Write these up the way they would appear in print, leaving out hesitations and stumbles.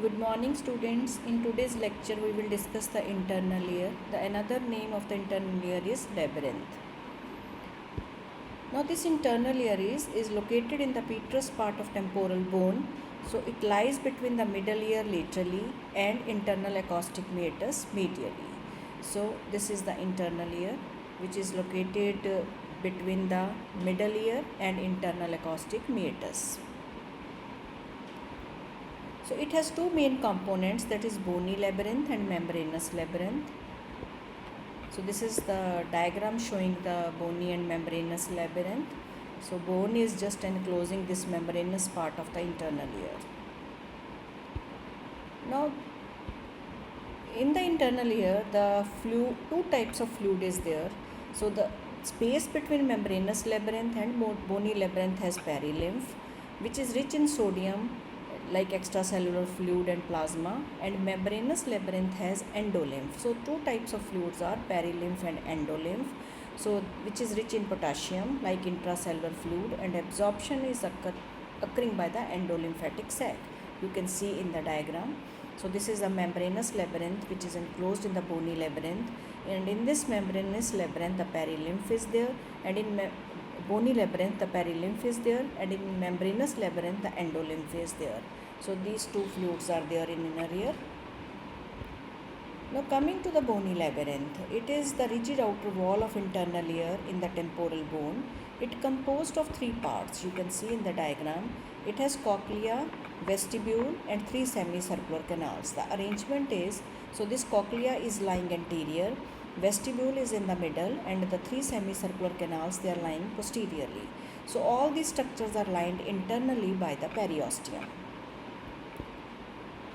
Good morning students. In today's lecture we will discuss the internal ear. The another name of the internal ear is labyrinth. Now this internal ear is located in the petrous part of temporal bone. So it lies between the middle ear laterally and internal acoustic meatus medially. So this is the internal ear which is located between the middle ear and internal acoustic meatus. So it has two main components, that is bony labyrinth and membranous labyrinth. So this is the diagram showing the bony and membranous labyrinth. So bone is just enclosing this membranous part of the internal ear. Now in the internal ear, the two types of fluid is there. So the space between membranous labyrinth and bony labyrinth has perilymph, which is rich in sodium like extracellular fluid and plasma, and membranous labyrinth has endolymph. So two types of fluids are perilymph and endolymph, so which is rich in potassium like intracellular fluid, and absorption is occurring by the endolymphatic sac. You can see in the diagram. So this is a membranous labyrinth which is enclosed in the bony labyrinth, and in this membranous labyrinth the perilymph is there, and in bony labyrinth the perilymph is there, and in membranous labyrinth the endolymph is there. So these two fluids are there in inner ear. Now coming to the bony labyrinth, it is the rigid outer wall of internal ear in the temporal bone. It composed of three parts. You can see in the diagram. It has cochlea, vestibule and three semicircular canals. The arrangement is, so this cochlea is lying anterior, vestibule is in the middle, and the three semicircular canals, they are lying posteriorly. So all these structures are lined internally by the periosteum.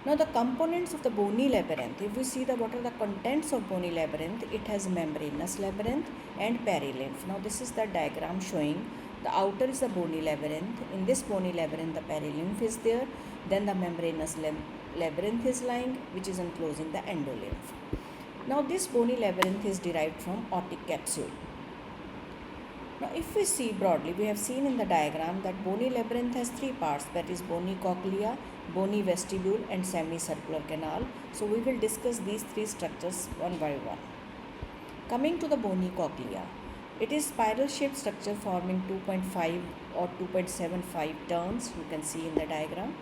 Now the components of the bony labyrinth, if we see what are the contents of bony labyrinth, it has membranous labyrinth and perilymph. Now this is the diagram showing the outer is the bony labyrinth. In this bony labyrinth the perilymph is there, then the membranous labyrinth is lying, which is enclosing the endolymph. Now this bony labyrinth is derived from otic capsule. Now if we see broadly, we have seen in the diagram that bony labyrinth has three parts, that is bony cochlea, bony vestibule and semicircular canal. So we will discuss these three structures one by one. Coming to the bony cochlea, it is spiral shaped structure forming 2.5 or 2.75 turns, you can see in the diagram.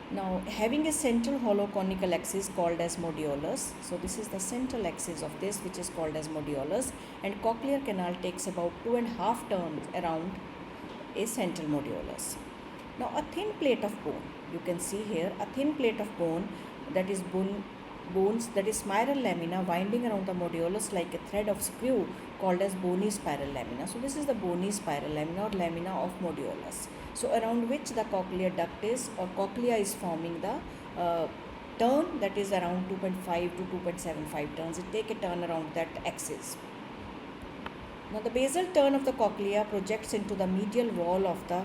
Now having a central hollow conical axis called as modiolus. So this is the central axis of this, which is called as modiolus, and cochlear canal takes about 2.5 turns around a central modiolus. Now a thin plate of bone, you can see here a thin plate of bone, that is bones, that is spiral lamina winding around the modiolus like a thread of screw, called as bony spiral lamina. So this is the bony spiral lamina or lamina of modiolus. So around which the cochlear duct is, or cochlea is forming the turn, that is around 2.5 to 2.75 turns. It take a turn around that axis. Now the basal turn of the cochlea projects into the medial wall of the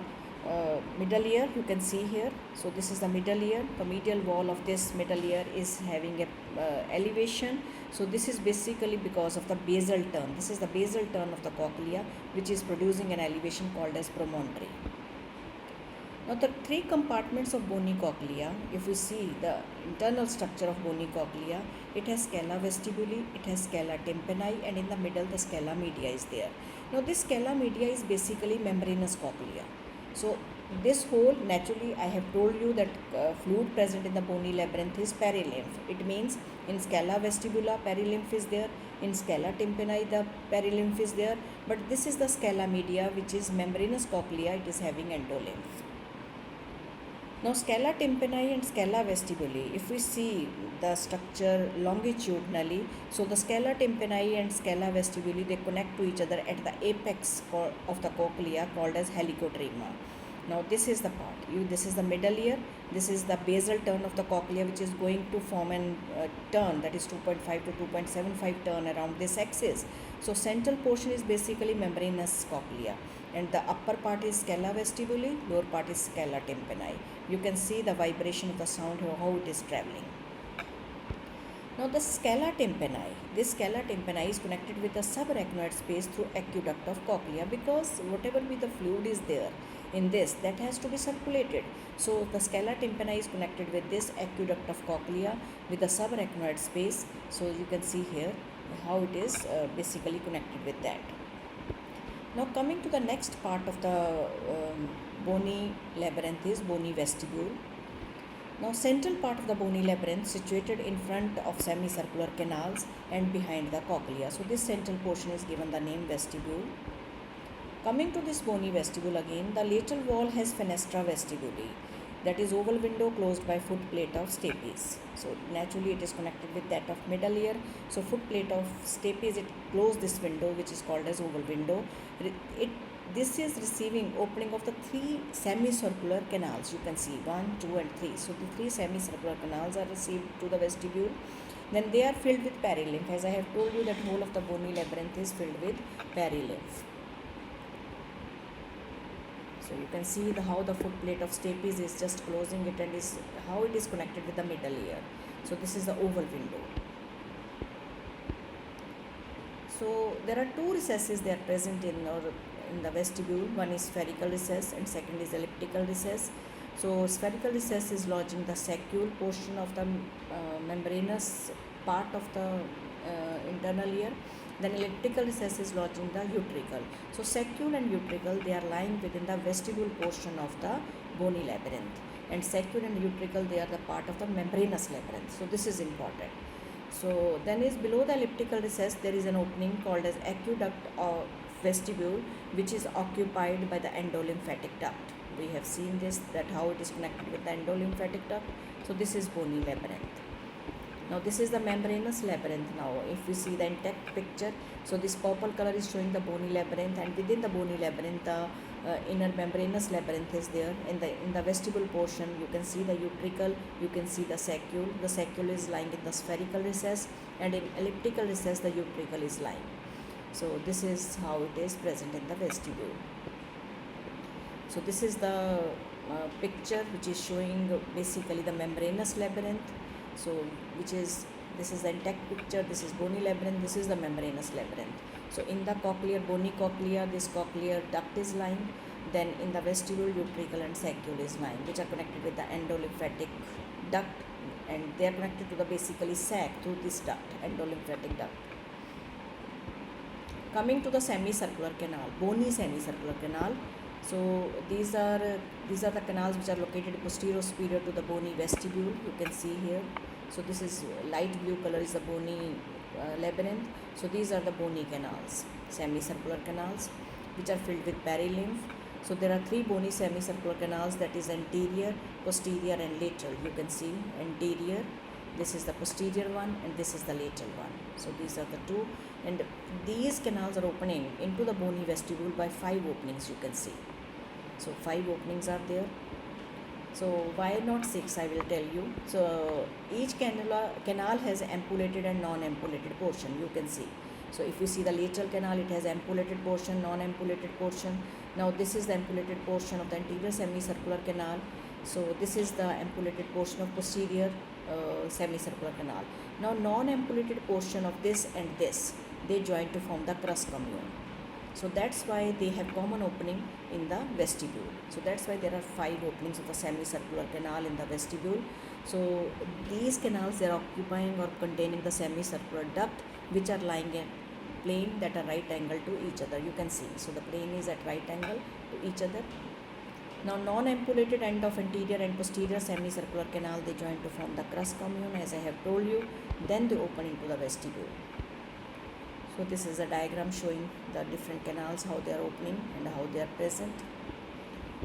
middle ear, you can see here. So this is the middle ear. The medial wall of this middle ear is having a elevation. So this is basically because of the basal turn. This is the basal turn of the cochlea, which is producing an elevation called as promontory. Now the three compartments of bony cochlea, if we see the internal structure of bony cochlea, it has scala vestibuli, it has scala tympani, and in the middle the scala media is there. Now this scala media is basically membranous cochlea. So this whole, naturally I have told you that fluid present in the bony labyrinth is perilymph. It means in scala vestibula perilymph is there, in scala tympani the perilymph is there, but this is the scala media, which is membranous cochlea, it is having endolymph. Now scala tympani and scala vestibuli, if we see the structure longitudinally, so the scala tympani and scala vestibuli, they connect to each other at the apex of the cochlea called as helicotrema. Now this is the part, this is the middle ear, this is the basal turn of the cochlea, which is going to form an turn, that is 2.5 to 2.75 turn around this axis. So central portion is basically membranous cochlea, and the upper part is scala vestibuli, lower part is scala tympani. You can see the vibration of the sound, how it is traveling. Now the scala tympani, this scala tympani is connected with the subarachnoid space through aqueduct of cochlea, because whatever be the fluid is there, in this, that has to be circulated. So the scala tympani is connected with this aqueduct of cochlea with the subarachnoid space. So you can see here how it is basically connected with that. Now coming to the next part of the bony labyrinth is bony vestibule. Now central part of the bony labyrinth situated in front of semicircular canals and behind the cochlea. So this central portion is given the name vestibule. Coming to this bony vestibule again, the lateral wall has fenestra vestibuli, that is oval window closed by foot plate of stapes. So naturally it is connected with that of middle ear. So foot plate of stapes, it closes this window which is called as oval window. This is receiving opening of the three semicircular canals. You can see 1, 2 and 3. So the three semicircular canals are received to the vestibule. Then they are filled with perilymph. As I have told you that whole of the bony labyrinth is filled with perilymph. So you can see how the foot plate of stapes is just closing it and is how it is connected with the middle ear. So this is the oval window. So there are two recesses they are present in the vestibule. One is spherical recess and second is elliptical recess. So spherical recess is lodging the saccule portion of the membranous part of the internal ear. Then elliptical recess is lodging the utricle. So saccule and utricle, they are lying within the vestibule portion of the bony labyrinth, and saccule and utricle, they are the part of the membranous labyrinth. So this is important. So then is below the elliptical recess there is an opening called as aqueduct of vestibule, which is occupied by the endolymphatic duct. We have seen this, that how it is connected with the endolymphatic duct. So this is bony labyrinth. Now this is the membranous labyrinth. Now if we see the intact picture, so this purple color is showing the bony labyrinth, and within the bony labyrinth the inner membranous labyrinth is there. In the vestibule portion you can see the utricle, you can see the saccule. The saccule is lying in the spherical recess, and in elliptical recess the utricle is lying. So this is how it is present in the vestibule. So this is the picture which is showing basically the membranous labyrinth. So this is the intact picture, this is bony labyrinth, this is the membranous labyrinth. So in the cochlear, bony cochlea, this cochlear duct is lying. Then in the vestibule, utricle and saccule is lying, which are connected with the endolymphatic duct, and they are connected to the basically sac through this duct, endolymphatic duct. Coming to the semicircular canal, bony semicircular canal. So these are the canals which are located posterior superior to the bony vestibule. You can see here. So this is light blue color is the bony labyrinth. So these are the bony canals, semicircular canals, which are filled with perilymph. So there are three bony semicircular canals, that is anterior, posterior and lateral. You can see anterior, this is the posterior one, and this is the lateral one. So these are the two, and these canals are opening into the bony vestibule by 5 openings, you can see. So 5 openings are there. So why not 6, I will tell you. So each canal has ampullated and non-ampullated portion, you can see. So if you see the lateral canal, it has ampullated portion, non-ampullated portion. Now this is the ampullated portion of the anterior semicircular canal. So this is the ampullated portion of posterior semicircular canal. Now non-ampullated portion of this and this, they join to form the crus commune. So that's why they have common opening in the vestibule. So that's why there are 5 openings of the semicircular canal in the vestibule. So these canals, they are occupying or containing the semicircular duct, which are lying in plane that are right angle to each other. You can see. So the plane is at right angle to each other. Now non-ampullated end of anterior and posterior semicircular canal, they join to form the crus commune, as I have told you. Then they open into the vestibule. So this is a diagram showing the different canals, how they are opening and how they are present.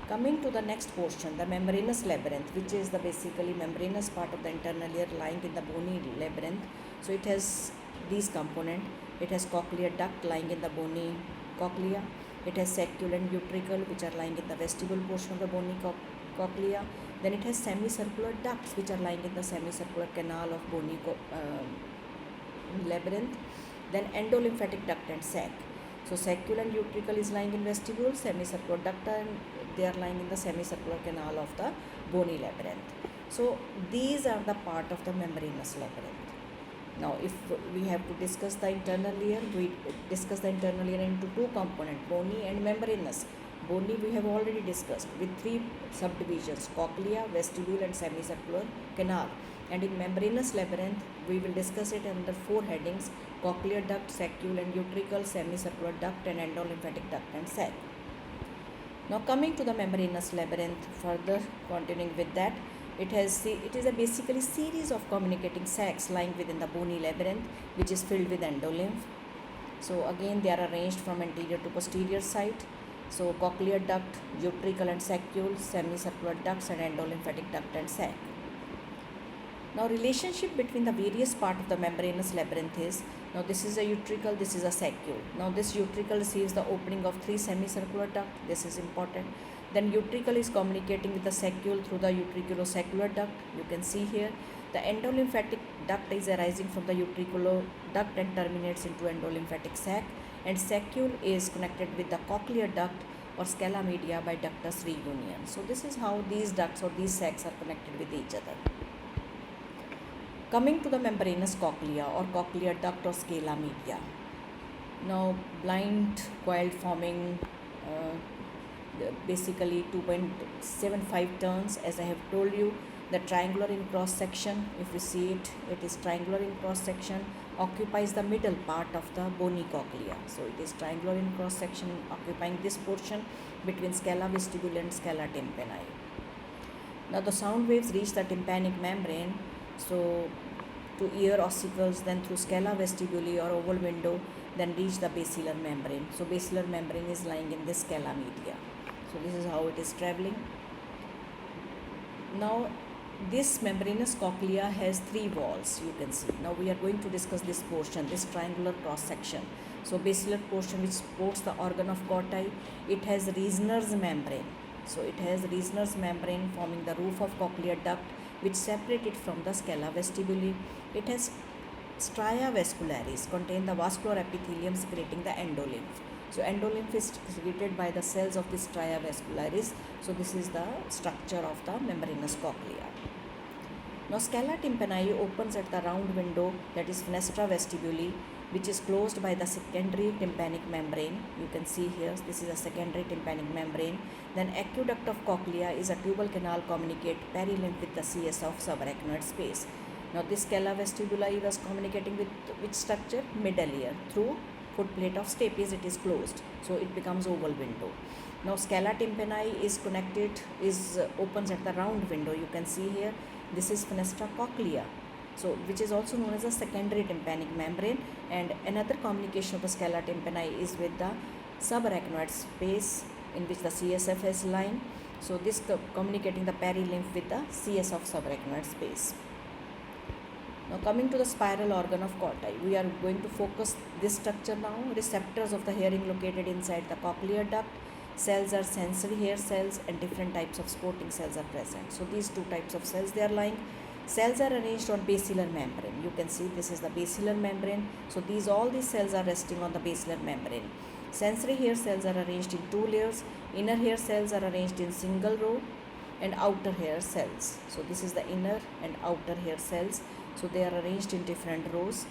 Coming to the next portion, the membranous labyrinth, which is the basically membranous part of the internal ear lying in the bony labyrinth. So it has these components. It has cochlear duct lying in the bony cochlea. It has saccule and utricle, which are lying in the vestibule portion of the bony cochlea. Then it has semicircular ducts, which are lying in the semicircular canal of bony labyrinth. Then endolymphatic duct and sac. So saccule and utricle is lying in vestibule, semicircular duct and they are lying in the semicircular canal of the bony labyrinth. So these are the part of the membranous labyrinth. Now if we have to discuss the internal ear, we discuss the internal ear into 2 components, bony and membranous. Bony we have already discussed with three subdivisions: cochlea, vestibule, and semicircular canal. And in membranous labyrinth, we will discuss it under four headings: cochlear duct, saccule and utricle, semicircular duct, and endolymphatic duct and sac. Now coming to the membranous labyrinth, further continuing with that, it is a basically series of communicating sacs lying within the bony labyrinth, which is filled with endolymph. So again, they are arranged from anterior to posterior side. So cochlear duct, utricle and saccule, semicircular ducts, and endolymphatic duct and sac. Now relationship between the various part of the membranous labyrinth is, now this is a utricle, this is a saccule. Now this utricle receives the opening of three semicircular duct, this is important. Then utricle is communicating with the saccule through the utriculosaccular duct, you can see here. The endolymphatic duct is arising from the utricular duct and terminates into endolymphatic sac, and saccule is connected with the cochlear duct or scala media by ductus reunion. So this is how these ducts or these sacs are connected with each other. Coming to the membranous cochlea or cochlear duct or scala media. Now blind coiled forming basically 2.75 turns, as I have told you. The triangular in cross section, if you see it, it is triangular in cross section, occupies the middle part of the bony cochlea. So it is triangular in cross section occupying this portion between scala vestibule and scala tympani. Now the sound waves reach the tympanic membrane, so to ear ossicles, then through scala vestibuli or oval window, then reach the basilar membrane. So basilar membrane is lying in this scala media. So this is how it is traveling. Now this membranous cochlea has three walls, you can see. Now we are going to discuss this portion, this triangular cross section. So basilar portion which supports the organ of Corti, it has Reisner's membrane. So it has Reisner's membrane forming the roof of cochlear duct, which separate it from the scala vestibuli. It has stria vascularis, contain the vascular epithelium secreting the endolymph. So endolymph is secreted by the cells of the stria vascularis. So this is the structure of the membranous cochlea. Now scala tympani opens at the round window, that is fenestra vestibuli, which is closed by the secondary tympanic membrane. You can see here, this is a secondary tympanic membrane. Then aqueduct of cochlea is a tubal canal communicate perilymph with the CS of subarachnoid space. Now this scala vestibuli was communicating with which structure? Middle ear. Through footplate of stapes it is closed, so it becomes oval window. Now scala tympani is connected, opens at the round window. You can see here, this is fenestra cochlea, so which is also known as a secondary tympanic membrane, and another communication of the scala tympani is with the subarachnoid space in which the CSF is lying. So this communicating the perilymph with the CS of subarachnoid space. Now coming to the spiral organ of Corti, we are going to focus this structure now. Receptors of the hearing located inside the cochlear duct. Cells are sensory hair cells, and different types of sporting cells are present. So these two types of cells they are lying. Cells are arranged on basilar membrane. You can see this is the basilar membrane. So all these cells are resting on the basilar membrane. Sensory hair cells are arranged in two layers. Inner hair cells are arranged in single row, and outer hair cells. So this is the inner and outer hair cells. So they are arranged in different rows.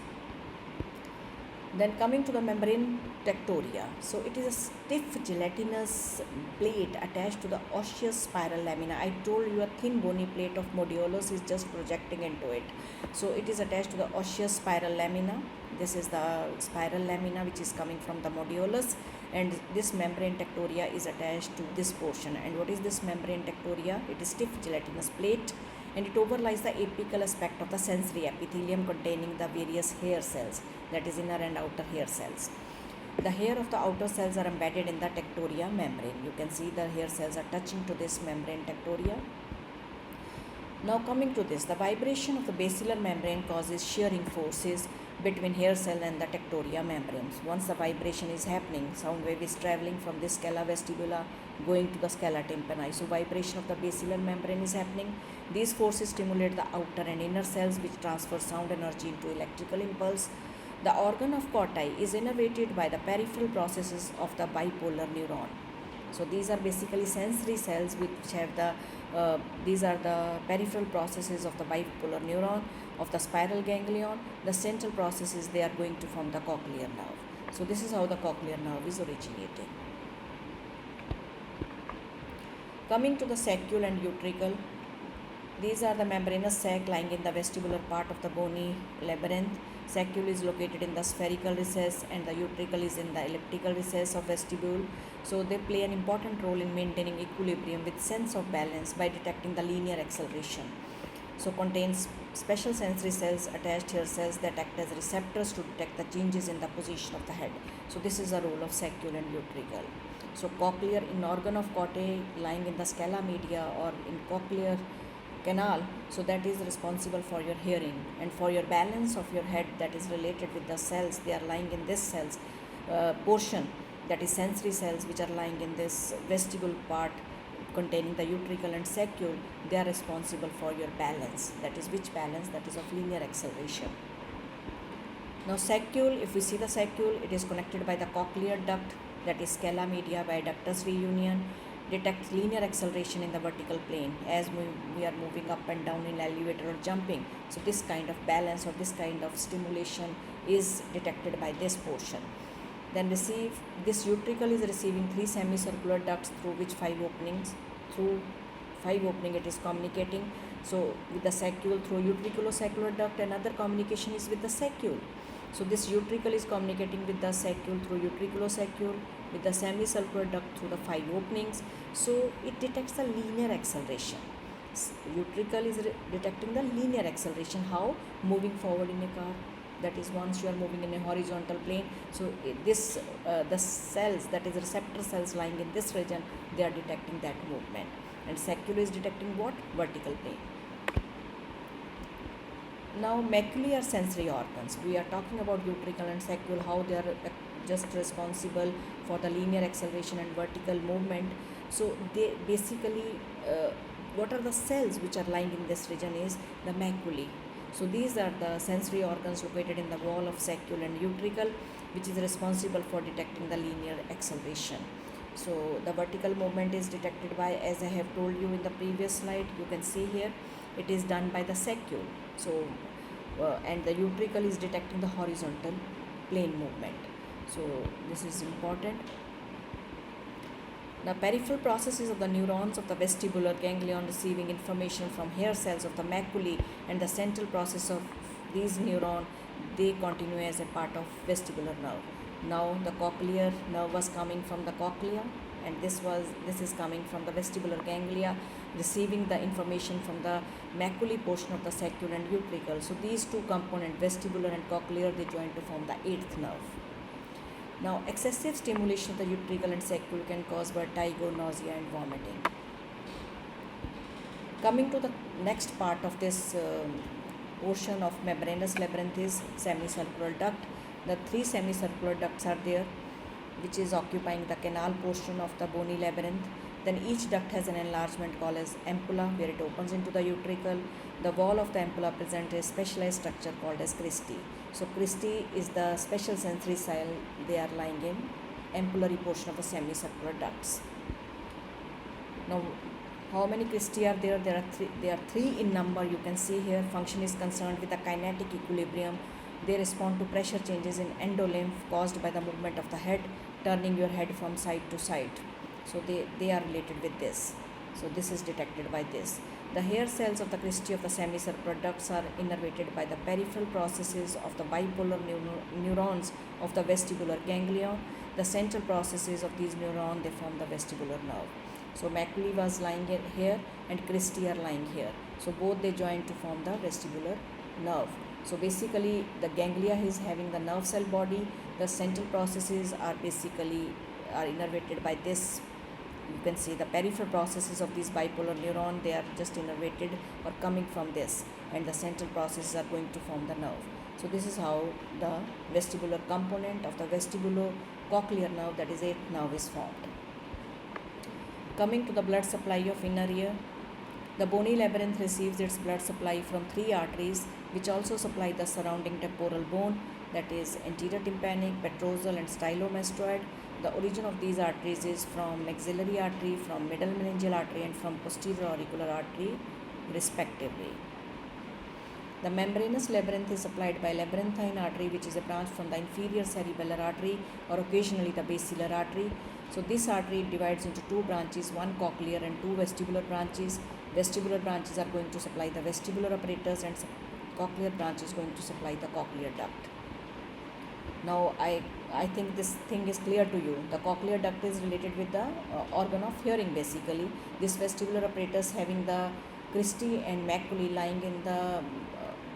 Then coming to the membrane tectoria. So it is a stiff gelatinous plate attached to the osseous spiral lamina. I told you a thin bony plate of modulus is just projecting into it. So it is attached to the osseous spiral lamina. This is the spiral lamina which is coming from the modulus, and this membrane tectoria is attached to this portion. And what is this membrane tectoria? It is stiff gelatinous plate, and it overlies the apical aspect of the sensory epithelium containing the various hair cells, that is inner and outer hair cells. The hair of the outer cells are embedded in the tectoria membrane. You can see the hair cells are touching to this membrane tectoria. Now coming to this, the vibration of the basilar membrane causes shearing forces between hair cell and the tectoria membranes. Once the vibration is happening, sound wave is traveling from this scala vestibula going to the scala tympani. So vibration of the basilar membrane is happening. These forces stimulate the outer and inner cells, which transfer sound energy into electrical impulse. The organ of Corti is innervated by the peripheral processes of the bipolar neuron. So these are basically sensory cells which have these are the peripheral processes of the bipolar neuron, of the spiral ganglion. The central processes, they are going to form the cochlear nerve. So this is how the cochlear nerve is originating. Coming to the saccule and utricle, these are the membranous sac lying in the vestibular part of the bony labyrinth. Saccule is located in the spherical recess and the utricle is in the elliptical recess of vestibule. So they play an important role in maintaining equilibrium with sense of balance by detecting the linear acceleration. So contains special sensory cells, attached hair cells that act as receptors to detect the changes in the position of the head. So this is the role of saccule and utricle. So cochlear in organ of Cotte lying in the scala media or in cochlear canal, so that is responsible for your hearing, and for your balance of your head, that is related with the cells, they are lying in this cells portion, that is sensory cells which are lying in this vestibule part containing the utricle and saccule. They are responsible for your balance, that is which balance, that is of linear acceleration. Now saccule, if we see the saccule, it is connected by the cochlear duct, that is scala media by ductus reunion, detects linear acceleration in the vertical plane as we are moving up and down in elevator or jumping. So this kind of balance or this kind of stimulation is detected by this portion. Then this utricle is receiving 3 semicircular ducts through which 5 openings, it is communicating. So with the saccule through utriculosaccular duct, another communication is with the saccule. So this utricle is communicating with the saccule through utriculosaccular, with the semicircular duct through the 5 openings. So it detects the linear acceleration. Utricle is detecting the linear acceleration. How? Moving forward in a car. That is once you are moving in a horizontal plane. So this the cells, that is receptor cells lying in this region, they are detecting that movement. And saccule is detecting what? Vertical plane. Now maculae are sensory organs. We are talking about utricle and saccule, how they are just responsible for the linear acceleration and vertical movement. So they basically, what are the cells which are lying in this region is the maculae. So these are the sensory organs located in the wall of saccule and utricle, which is responsible for detecting the linear acceleration. So the vertical movement is detected by, as I have told you in the previous slide, you can see here, it is done by the saccule. So and the utricle is detecting the horizontal plane movement. So this is important. The peripheral processes of the neurons of the vestibular ganglion receiving information from hair cells of the maculae and the central process of these neurons, they continue as a part of vestibular nerve. Now the cochlear nerve was coming from the cochlea, and this is coming from the vestibular ganglia, receiving the information from the maculae portion of the saccule and utricle. So these two components, vestibular and cochlear, they join to form the 8th nerve. Now excessive stimulation of the utricle and saccule can cause vertigo, nausea and vomiting. Coming to the next part of this portion of membranous labyrinth is semicircular duct. The 3 semicircular ducts are there, which is occupying the canal portion of the bony labyrinth. Then each duct has an enlargement called as ampulla, where it opens into the utricle. The wall of the ampulla presents a specialized structure called as cristae. So cristae is the special sensory cell, they are lying in ampullary portion of the semicircular ducts. Now how many cristae are there? There are three in number. You can see here. Function is concerned with the kinetic equilibrium. They respond to pressure changes in endolymph caused by the movement of the head, turning your head from side to side. So they are related with this. So this is detected by this. The hair cells of the cristae of the semicircular ducts are innervated by the peripheral processes of the bipolar neurons of the vestibular ganglion. The central processes of these neurons, they form the vestibular nerve. So maculae was lying here and cristae are lying here. So both they join to form the vestibular nerve. So basically the ganglia is having the nerve cell body. The central processes are basically innervated by this. You can see the peripheral processes of these bipolar neuron, they are just innervated or coming from this, and the central processes are going to form the nerve. So this is how the vestibular component of the vestibulocochlear nerve, that is 8th nerve, is formed. Coming to the blood supply of inner ear, the bony labyrinth receives its blood supply from 3 arteries which also supply the surrounding temporal bone, that is anterior tympanic, petrosal and stylomastoid. The origin of these arteries is from maxillary artery, from middle meningeal artery and from posterior auricular artery respectively. The membranous labyrinth is supplied by labyrinthine artery, which is a branch from the inferior cerebellar artery or occasionally the basilar artery. So this artery divides into two branches, one cochlear and two vestibular branches. Vestibular branches are going to supply the vestibular apparatus and cochlear branch is going to supply the cochlear duct. Now I think this thing is clear to you. The cochlear duct is related with the organ of hearing basically. This vestibular apparatus having the cristae and maculae lying in the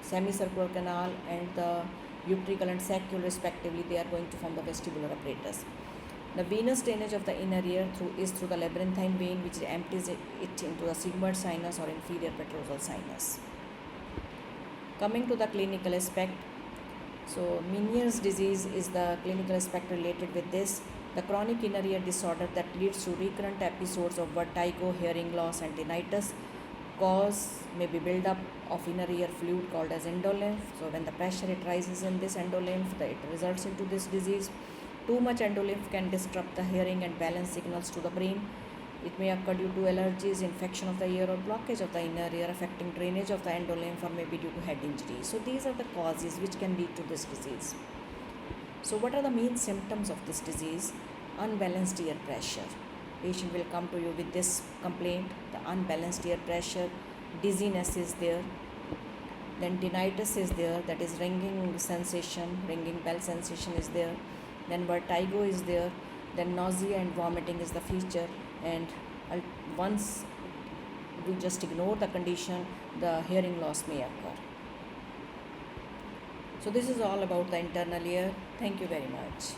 semicircular canal and the utricle and saccule respectively, they are going to form the vestibular apparatus. The venous drainage of the inner ear is through the labyrinthine vein, which empties it into the sigmoid sinus or inferior petrosal sinus. Coming to the clinical aspect, so Meniere's disease is the clinical aspect related with this. The chronic inner ear disorder that leads to recurrent episodes of vertigo, hearing loss and tinnitus. Cause may be build-up of inner ear fluid called as endolymph. So when the pressure it rises in this endolymph, it results into this disease. Too much endolymph can disrupt the hearing and balance signals to the brain. It may occur due to allergies, infection of the ear or blockage of the inner ear affecting drainage of the endolymph or maybe due to head injury. So these are the causes which can lead to this disease. So what are the main symptoms of this disease? Unbalanced ear pressure. Patient will come to you with this complaint, the unbalanced ear pressure, dizziness is there, then tinnitus is there, that is ringing sensation, ringing bell sensation is there, then vertigo is there, then nausea and vomiting is the feature, and once we just ignore the condition, the hearing loss may occur. So this is all about the internal ear. Thank you very much.